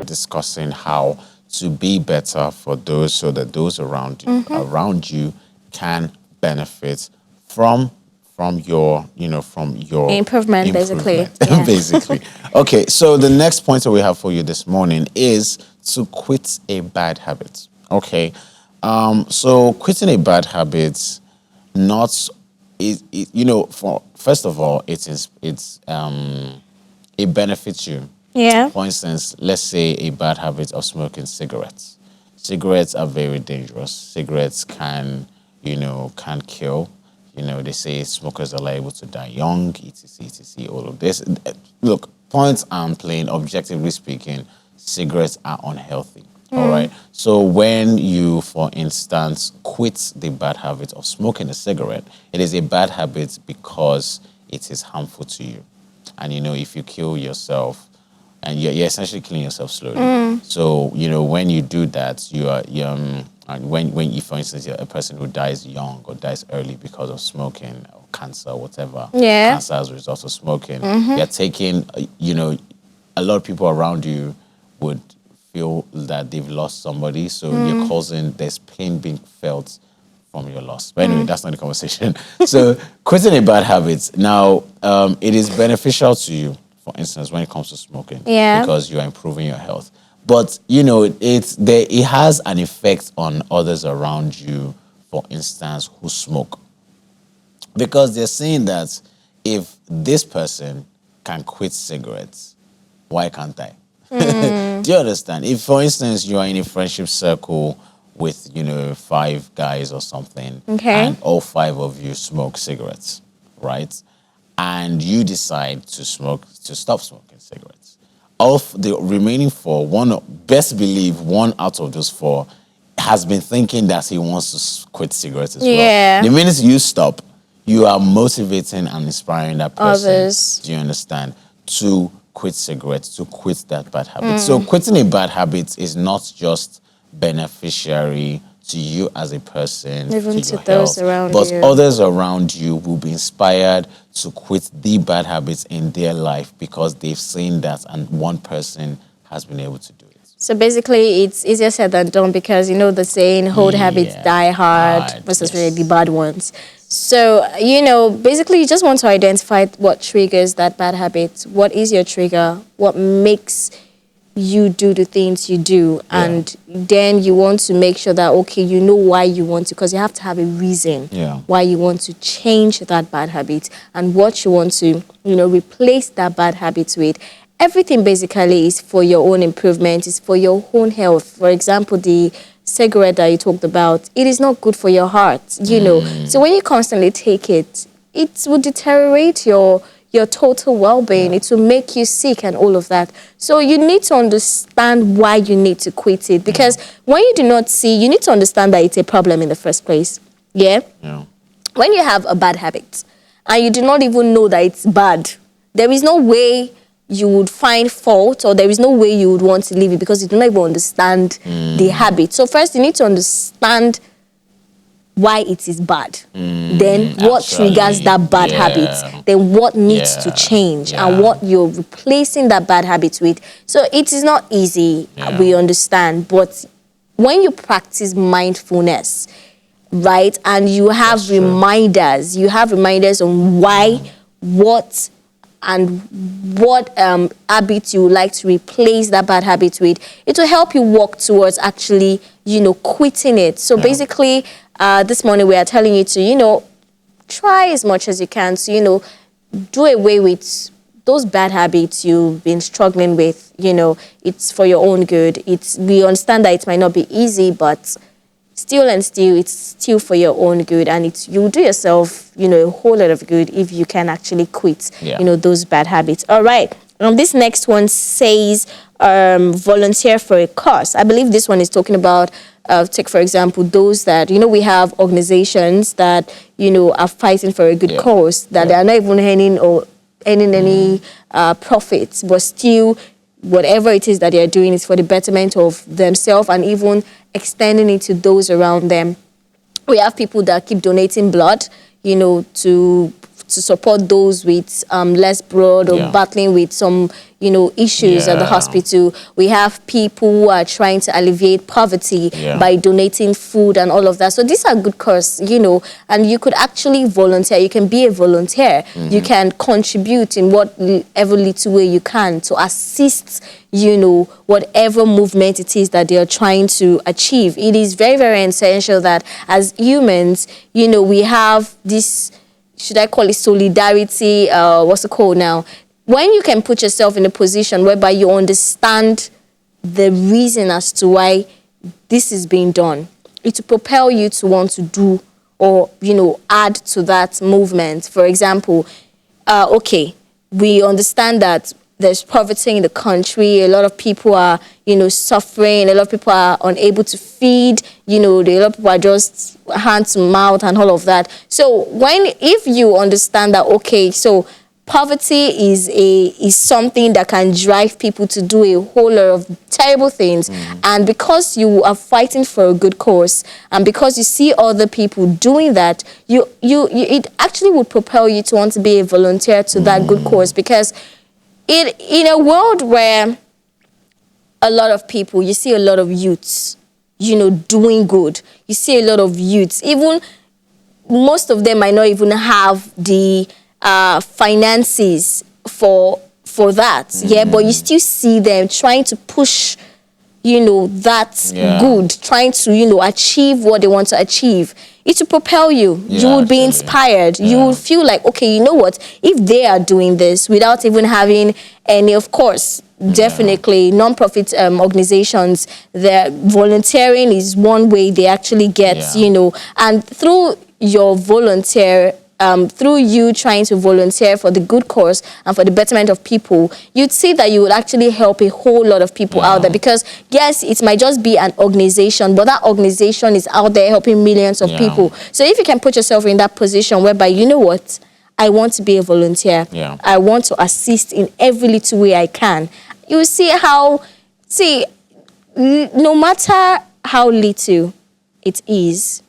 discussing how to be better for those so that those around you can benefit from your from your Improvement, basically. Yeah. basically. Okay, so the next point that we have for you this morning is to quit a bad habit. Okay, so quitting a bad habit, not for first of all, it benefits you. Yeah. For instance, let's say a bad habit of smoking cigarettes. Cigarettes are very dangerous. Cigarettes can kill. They say smokers are liable to die young, etc., etc., all of this. Look, points I'm playing, objectively speaking, cigarettes are unhealthy. All right. So when you, for instance, quit the bad habit of smoking a cigarette, it is a bad habit because it is harmful to you. And, if you kill yourself, and you're essentially killing yourself slowly. So, when you do that, and when you, for instance, you're a person who dies young or dies early because of smoking or cancer or whatever, Yeah. cancer as a result of smoking, you're taking, a lot of people around you would feel that they've lost somebody. So there's pain being felt from your loss. But anyway, that's not the conversation. So quitting a bad habit. Now, it is beneficial to you, for instance, when it comes to smoking, Yeah. because you are improving your health. But it has an effect on others around you, for instance, who smoke, because they're saying that if this person can quit cigarettes, why can't I? Do you understand? If, for instance, you are in a friendship circle with 5 guys or something, Okay. and all 5 of you smoke cigarettes, right? And you decide to stop smoking cigarettes. Of the remaining 4, best believe one out of those 4 has been thinking that he wants to quit cigarettes as Yeah. well. The minute you stop, you are motivating and inspiring that person. Others. Do you understand? To quit cigarettes, to quit that bad habit. So quitting a bad habit is not just beneficiary to you as a person, Even to your those health, around but you. others around you will be inspired to quit the bad habits in their life because they've seen that and one person has been able to do it. So basically, it's easier said than done because the saying, "Old habits Yeah. die hard," Hard, versus yes. the bad ones. So basically, you just want to identify what triggers that bad habit. What is your trigger? What makes you do the things you do, and then you want to make sure that you know why you want to, because you have to have a reason why you want to change that bad habit and what you want to replace that bad habit with. Everything basically is for your own improvement, is for your own health. For example, the cigarette that you talked about, it is not good for your heart, So when you constantly take it, it will deteriorate your total well-being. It will make you sick and all of that. So you need to understand why you need to quit it, because when you do not see, you need to understand that it's a problem in the first place. Yeah? When you have a bad habit and you do not even know that it's bad, there is no way you would find fault, or there is no way you would want to leave it because you do not even understand the habit. So first you need to understand why it is bad. Then what triggers that bad habit. Then what needs to change and what you're replacing that bad habit with. So it is not easy, we understand, but when you practice mindfulness, right, and you have reminders on why, what, and what habits you would like to replace that bad habit with, it will help you walk towards actually, quitting it. So basically, this morning we are telling you to, try as much as you can to, do away with those bad habits you've been struggling with. It's for your own good. We understand that it might not be easy, but still, it's still for your own good, and you'll do yourself, a whole lot of good if you can actually quit, those bad habits. All right. This next one says, volunteer for a cause. I believe this one is talking about, take for example, those that, we have organizations that, are fighting for a good cause, that they are not even earning any profits, but still, whatever it is that they are doing is for the betterment of themselves and even extending it to those around them. We have people that keep donating blood, to support those with less blood or battling with some, issues at the Yeah. hospital. We have people who are trying to alleviate poverty by donating food and all of that. So these are good cause, and you could actually volunteer. You can be a volunteer. You can contribute in whatever little way you can to assist, whatever movement it is that they are trying to achieve. It is very, very essential that as humans, we have this, should I call it solidarity? What's it called now? When you can put yourself in a position whereby you understand the reason as to why this is being done, it will propel you to want to do or, add to that movement. For example, okay, we understand that there's poverty in the country. A lot of people are, suffering. A lot of people are unable to feed. A lot of people are just hand to mouth and all of that. So if you understand that, okay, so poverty is something that can drive people to do a whole lot of terrible things, and because you are fighting for a good cause, and because you see other people doing that, it actually would propel you to want to be a volunteer to that good cause, because in a world where a lot of people, you see a lot of youths, doing good. You see a lot of youths, even most of them might not even have the finances for that, but you still see them trying to push, that good, trying to, achieve what they want to achieve. It will propel you. You would be inspired. You would feel like, okay, you know what? If they are doing this without even having any, of course, definitely non-profit organizations, their volunteering is one way they actually get, and through your volunteer, through you trying to volunteer for the good cause and for the betterment of people, you'd see that you would actually help a whole lot of people out there. Because yes, it might just be an organization, but that organization is out there helping millions of people. So if you can put yourself in that position whereby, you know what, I want to be a volunteer. I want to assist in every little way I can. You will see no matter how little it is,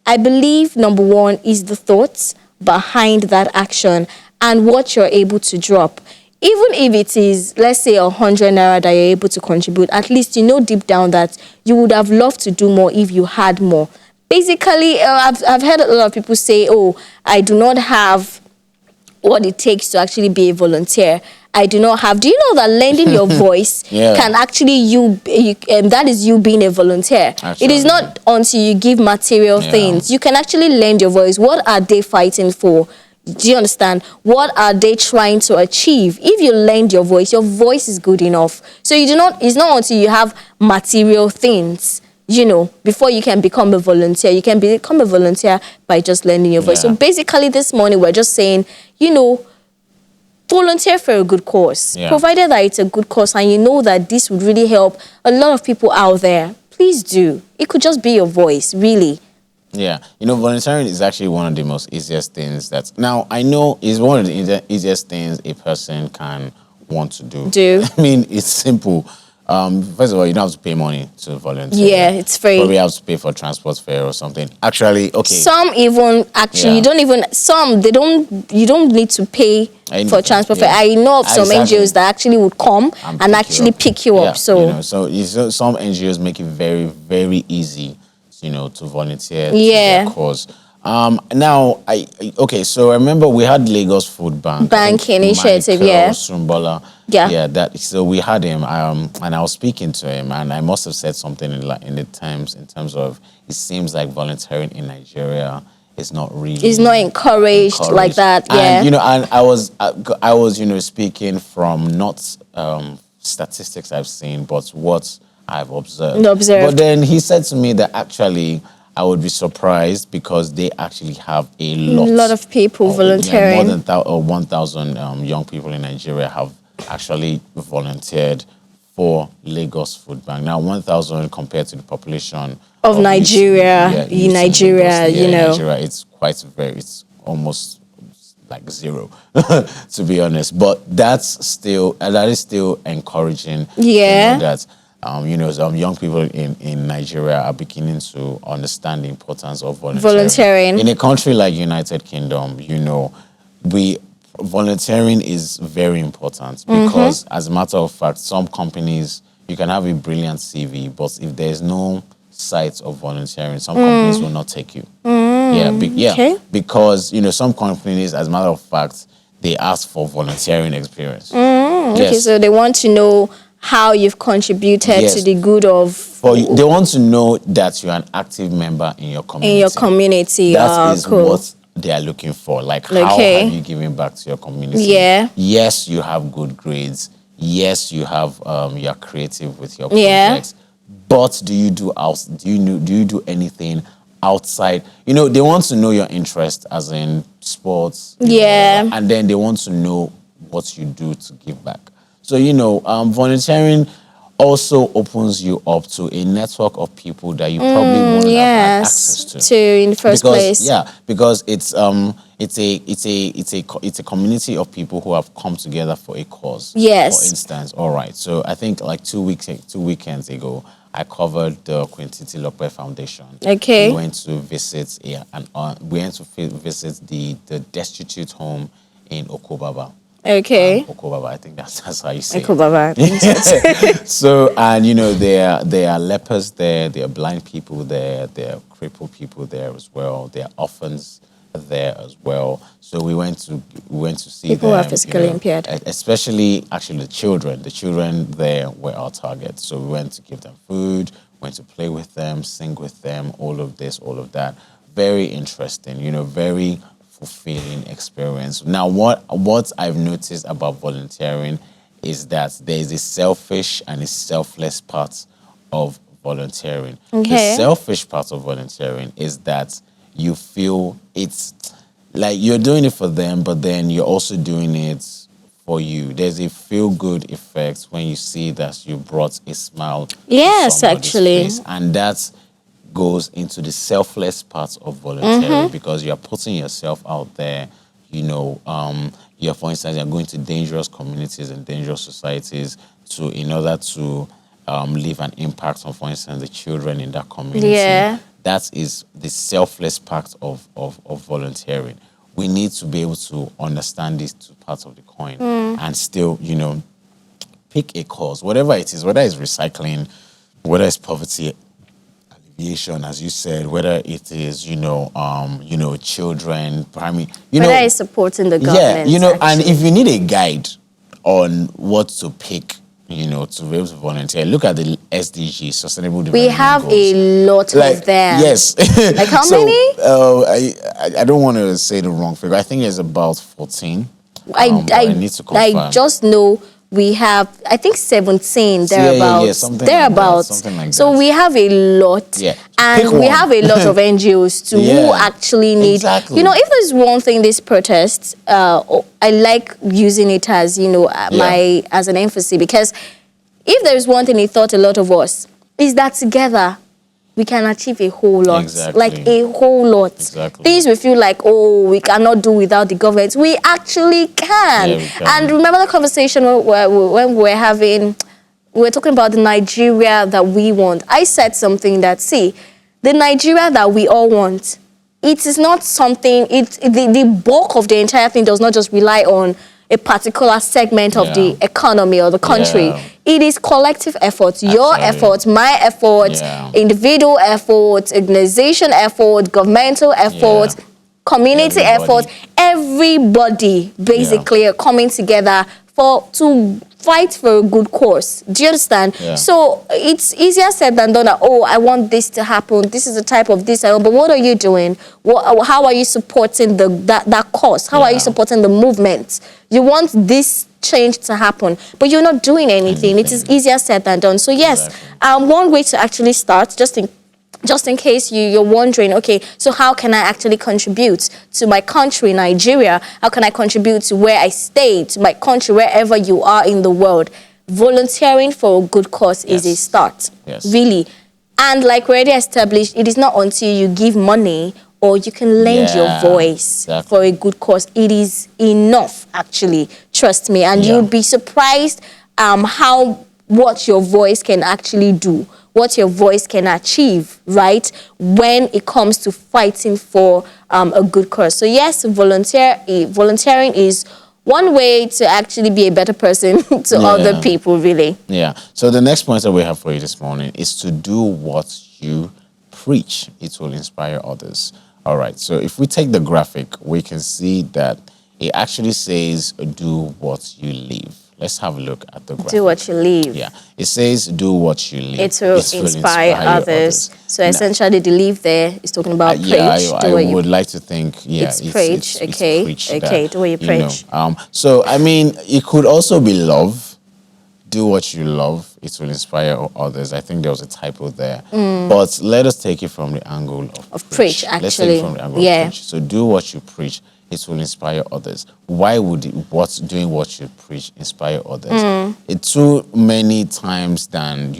I believe number one is the thoughts behind that action and what you're able to drop. Even if it is, let's say, 100 naira that you're able to contribute, at least deep down that you would have loved to do more if you had more. Basically, I've heard a lot of people say, oh, I do not have what it takes to actually be a volunteer. I do not have. Do you know that lending your voice can actually that is you being a volunteer. It is not until you give material things. You can actually lend your voice. What are they fighting for? Do you understand? What are they trying to achieve? If you lend your voice is good enough. So it's not until you have material things, before you can become a volunteer. You can become a volunteer by just lending your voice. So basically this morning we're just saying, volunteer for a good cause, provided that it's a good cause and you know that this would really help a lot of people out there. Please do. It could just be your voice, really. Yeah, volunteering is actually one of the most easiest things now I know is one of the easiest things a person can want to do. I mean, it's simple. First of all, you don't have to pay money to volunteer. Yeah, it's free. Probably have to pay for transport fare or something. Actually, okay. Some even you don't need to pay for transport fare. I know of some NGOs that actually would come and actually pick you up. So some NGOs make it very, very easy, to volunteer to their cause. Now, so I remember we had Lagos Food Bank Initiative, Sumbola. So we had him, and I was speaking to him, and I must have said something in the Times in terms of it seems like volunteering in Nigeria is not really. It's not encouraged like that. And, and I was speaking from not statistics I've seen, but what I've observed. But then he said to me that actually I would be surprised because they actually have a lot of people volunteering. More than 1,000 young people in Nigeria have actually volunteered for Lagos Food Bank. Now, 1,000 compared to the population of Nigeria, Nigeria, it's it's almost like zero, to be honest. But that is still encouraging. That some young people in Nigeria are beginning to understand the importance of volunteering. In a country like United Kingdom, we volunteering is very important because, as a matter of fact, some companies, you can have a brilliant CV, but if there's no site of volunteering, some companies will not take you. Okay. Because, some companies, as a matter of fact, they ask for volunteering experience. Okay, so they want to know how you've contributed Yes. to the good of They want to know that you're an active member in your community. in your community. That is Cool. what they are looking for. Like, how Okay. have you given back to your community? Yeah. Yes, you have good grades. Yes, you have you're creative with your Yeah. projects. But do you do anything outside? They want to know your interest, as in sports. Yeah. Whatever, and then they want to know what you do to give back. So volunteering also opens you up to a network of people that you probably wouldn't have had access to. In the first place. Yeah, because it's a community of people who have come together for a cause. Yes. For instance, all right. So I think like 2 weekends ago, I covered the Queen Titi Lokpe Foundation. Okay. We went to visit the destitute home in Okobaba. Okay. Okobaba, I think that's how you say it. Ekobaba. So, and there are lepers there, there are blind people there, there are crippled people there as well, there are orphans there as well. So we went to see People who them, are physically impaired. especially actually the children. The children there were our target. So we went to give them food, went to play with them, sing with them, all of this, all of that. Very interesting, very fulfilling experience. Now, what I've noticed about volunteering is that there is a selfish and a selfless part of volunteering. Okay. The selfish part of volunteering is that you feel it's like you're doing it for them, but then you're also doing it for you. There's a feel-good effect when you see that you brought a smile to Yes, somebody's actually. face, and that goes into the selfless part of volunteering because you're putting yourself out there. For instance, you're going to dangerous communities and dangerous societies in order to leave an impact on, for instance, the children in that community. Yeah. That is the selfless part of volunteering. We need to be able to understand these two parts of the coin and still, pick a cause, whatever it is, whether it's recycling, whether it's poverty alleviation, as you said, whether it is, children, primary, Whether it's supporting the government. and actually. if you need a guide on what to pick, to be able to volunteer, look at the SDG, Sustainable Development We have Goals. a lot of them. Yes. Like how many? I don't want to say the wrong figure. I think it's about 14. But I need to confirm. I just know we have, I think 17 thereabouts. something thereabouts. like that, something like so that. we have a lot. Yeah. And Pick we one. have a lot of NGOs too who Yeah. actually need. Exactly. If there's one thing this protest, I like using it as, as an emphasis, because if there's one thing he taught a lot of us, is that together we can achieve a whole lot. Exactly. Like a whole lot. Exactly. Things we feel like, we cannot do without the government. We actually can. Yeah, we can. And remember the conversation when we were talking about the Nigeria that we want. I said something that, see, the Nigeria that we all want, it is not something, the bulk of the entire thing does not just rely on a particular segment of the economy or the country. Yeah. It is collective efforts, your Absolutely. efforts, my efforts, Yeah. individual efforts, organization efforts, governmental efforts, community Everybody. efforts. Everybody basically are coming together to fight for a good cause. Do you understand? Yeah. So it's easier said than done. That, I want this to happen. This is the type of this I want. But what are you doing? How are you supporting that cause? How are you Yeah. supporting the movement? You want this change to happen, but you're not doing anything. It is easier said than done. So yes, Exactly. one way to actually start, just in case you're wondering, okay, so how can I actually contribute to my country, Nigeria? How can I contribute to where I stay, to my country, wherever you are in the world? Volunteering for a good cause is a Yes. start, Yes. really. And like we already established, it is not until you give money or you can lend your Yeah, voice exactly. for a good cause. It is enough, actually. Trust me. And Yeah. you'd be surprised what your voice can actually do, what your voice can achieve, right, when it comes to fighting for a good cause. So yes, volunteering is one way to actually be a better person to other people, really. Yeah. So the next point that we have for you this morning is to do what you preach. It will inspire others. All right. So if we take the graphic, we can see that it actually says do what you live. Let's have a look at the graphic. Do what you live. Yeah. It says do what you live. It will inspire others. So essentially, the live there is talking about preach. I would like to think, it's preach. Okay. Preach okay. That, do what you preach. So, I mean, it could also be love. Do what you love. It will inspire others. I think there was a typo there. But let us take it from the angle of preach, actually. Let's take it from the angle of preach. So do what you preach. It will inspire others. Why would doing what you preach inspire others? It's too many times than,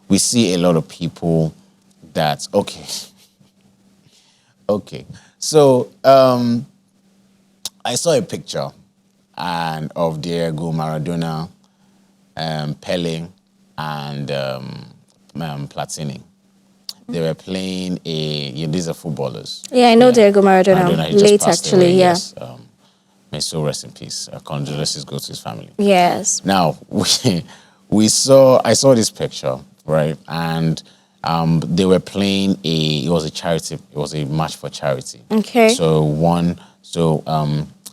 we see a lot of people that, okay. So I saw a picture of Diego Maradona, Pele, and Platini. They were playing these are footballers. Yeah, I know Diego Maradona. Late, actually, away, yeah. Yes. May so rest in peace. Condolences go to his family. Yes. Now, I saw this picture, right? And they were playing it was a match for charity. Okay. So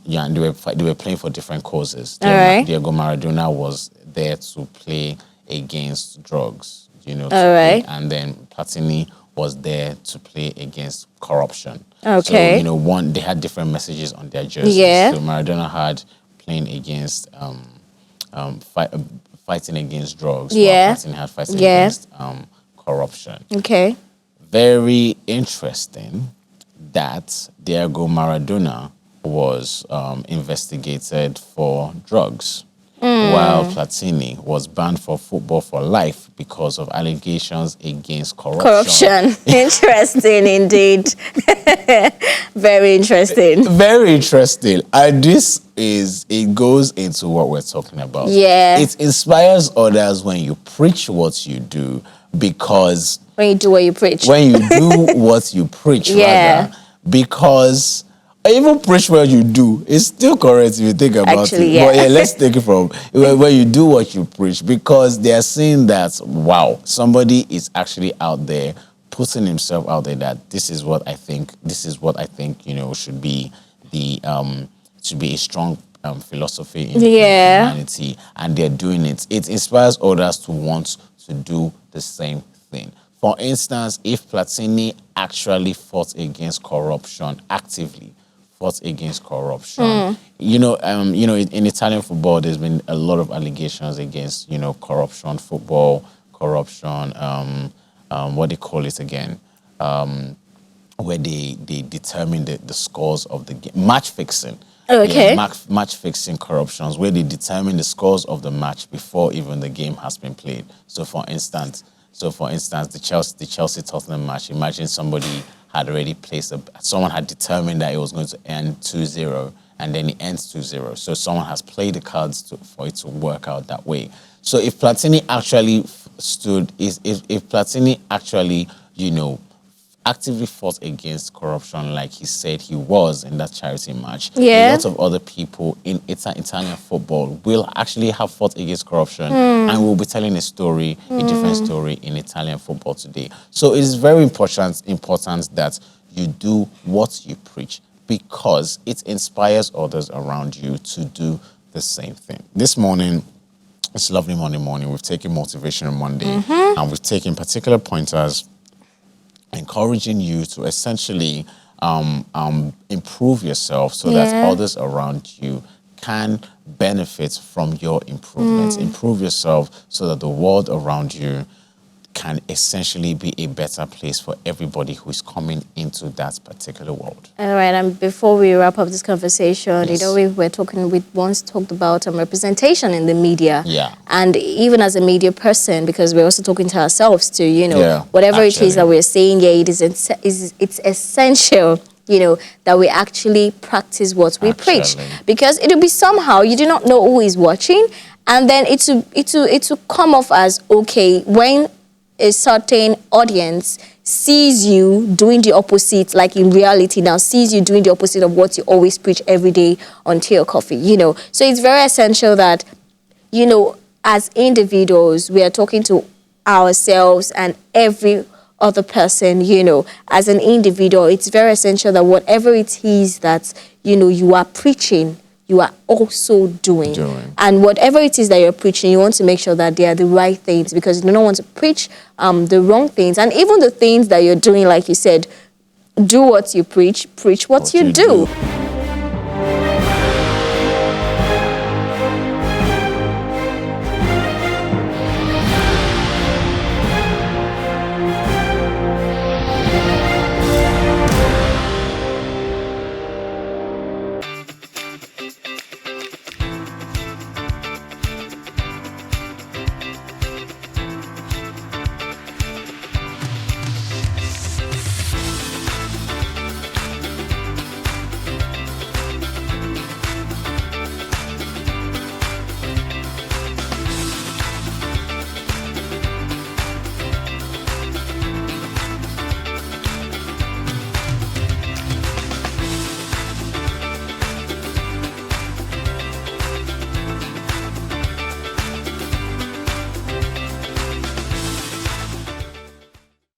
and they were playing for different causes. All right. Diego Maradona was there to play against drugs. All right. And then Platini was there to play against corruption. Okay. So, they had different messages on their jerseys. Yeah. So Maradona had playing against fighting against drugs. Yeah. While Platini had fighting against corruption. Okay. Very interesting that Diego Maradona was investigated for drugs. While Platini was banned for football for life because of allegations against corruption. Interesting indeed. Very interesting. Very interesting. And it goes into what we're talking about. Yeah. It inspires others when you preach what you do, because when you do what you preach. When you do what you preach, rather. Because even preach what you do, it's still correct if you think about it. Yeah. But let's take it from when you do what you preach, because they are seeing that, wow, somebody is actually out there putting himself out there that this is what I think, should be a strong philosophy in humanity, and they're doing it. It inspires others to want to do the same thing. For instance, if Platini actually fought against corruption actively, in Italian football, there's been a lot of allegations against, corruption, what they call it again, where they determine the scores of the game, match fixing. Okay. Yeah, match fixing corruptions, where they determine the scores of the match before even the game has been played. So for instance, the Chelsea Tottenham match, imagine somebody had already someone had determined that it was going to end 2-0, and then it ends 2-0. So someone has played the cards for it to work out that way. So if Platini actually if Platini actually, actively fought against corruption like he said he was in that charity match, a lot of other people in Italian football will actually have fought against corruption, and will be telling a different story in Italian football today. So it is very important that you do what you preach, because it inspires others around you to do the same thing. This morning, it's lovely Monday morning. We've taken Motivational Monday, and we've taken particular pointers encouraging you to essentially improve yourself so that others around you can benefit from your improvements. Improve yourself so that the world around you can essentially be a better place for everybody who is coming into that particular world. All right, and before we wrap up this conversation, we once talked about representation in the media. Yeah. And even as a media person, because we're also talking to ourselves too, whatever it is that we're saying, it's essential, that we actually practice what we preach. Because it'll be somehow, you do not know who is watching, and then it will come off as, okay, when a certain audience sees you doing the opposite, like in reality now, sees you doing the opposite of what you always preach every day on tea or coffee, you know. So it's very essential that, you know, as individuals, we are talking to ourselves and every other person, you know, as an individual. It's very essential that whatever it is that, you know, you are preaching, you are also doing. And whatever it is that you're preaching, you want to make sure that they are the right things, because you don't want to preach the wrong things. And even the things that you're doing, like you said, do what you preach what you do.